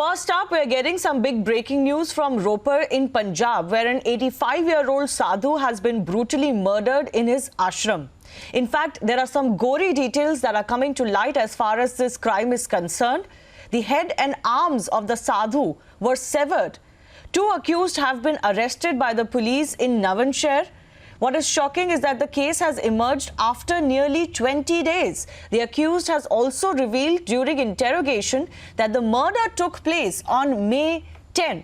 First up, we're getting some big breaking news from Ropar in Punjab, where an 85-year-old sadhu has been brutally murdered in his ashram. In fact, there are some gory details that are coming to light as far as this crime is concerned. The head and arms of the sadhu were severed. 2 accused have been arrested by the police in Navanshahar. What is shocking is that the case has emerged after nearly 20 days. The accused has also revealed during interrogation that the murder took place on May 10.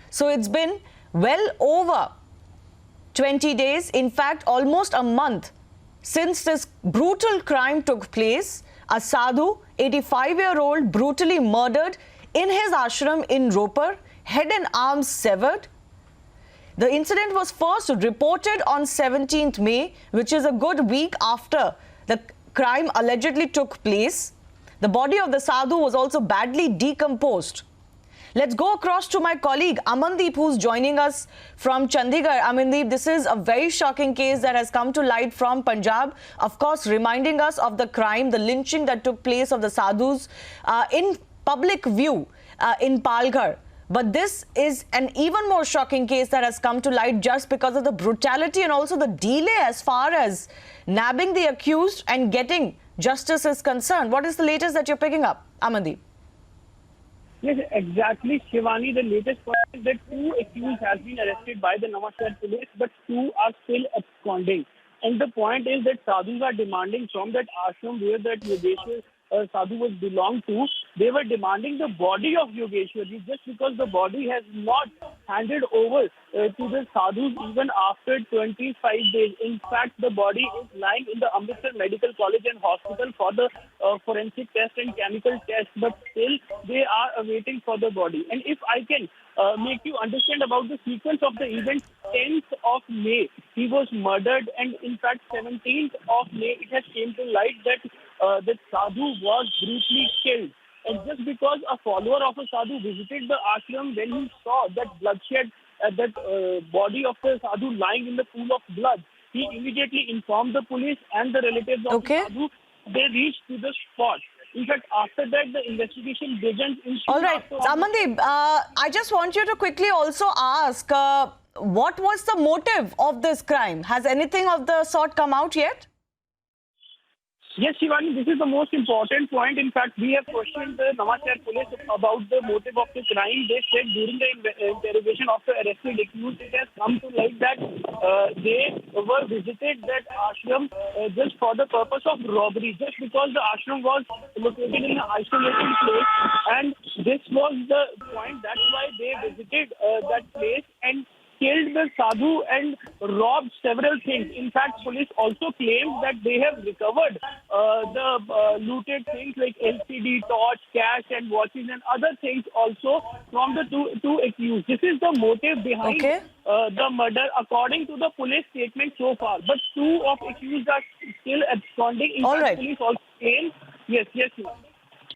So it's been well over 20 days, in fact almost a month since this brutal crime took place. A sadhu, 85-year-old, brutally murdered in his ashram in Ropar, head and arms severed. The incident was first reported on 17th May, which is a good week after the crime allegedly took place. The body of the sadhu was also badly decomposed. Let's go across to my colleague Amandeep, who's joining us from Chandigarh. Amandeep, this is a very shocking case that has come to light from Punjab, of course reminding us of the crime, the lynching that took place of the sadhus in public view in Palghar. But this is an even more shocking case that has come to light just because of the brutality and also the delay as far as nabbing the accused and getting justice is concerned. What is the latest that you're picking up, Amandeep? Yes, exactly, Shivani. The latest point is that 2 accused have been arrested by the Navanshahar police, but 2 are still absconding. And the point is that sadhus are demanding from that ashram where that Yogeshwar sadhu was belonged to, they were demanding the body of Yogeshwar just because the body has not handed over to the sadhus even after 25 days. In fact, the body is lying in the Amritsar Medical College and Hospital for the forensic test and chemical test, but still they are awaiting for the body. And if I can make you understand about the sequence of the event, 10th of May, he was murdered, and in fact 17th of May, it has came to light that the sadhu was brutally killed. And just because a follower of a sadhu visited the ashram, when he saw that bloodshed, that body of the sadhu lying in the pool of blood, he immediately informed the police and the relatives of the sadhu. They reached to the spot. In fact, after that, the investigation began. All right, Amandeep, I just want you to quickly also ask, what was the motive of this crime? Has anything of the sort come out yet? Yes, Shivani, this is the most important point. In fact, we have questioned the Navanshahar police about the motive of the crime. They said during the interrogation of the arrested accused, it has come to light that they were visited that ashram just for the purpose of robbery, just because the ashram was located in an isolated place. And this was the point. That's why they visited that place and killed the sadhu and robbed several things. In fact, police also claims that they have recovered the looted things like LCD, torch, cash and watches and other things also from the two accused. This is the motive behind the murder according to the police statement so far. But 2 of accused are still absconding. In fact, police also claim, yes.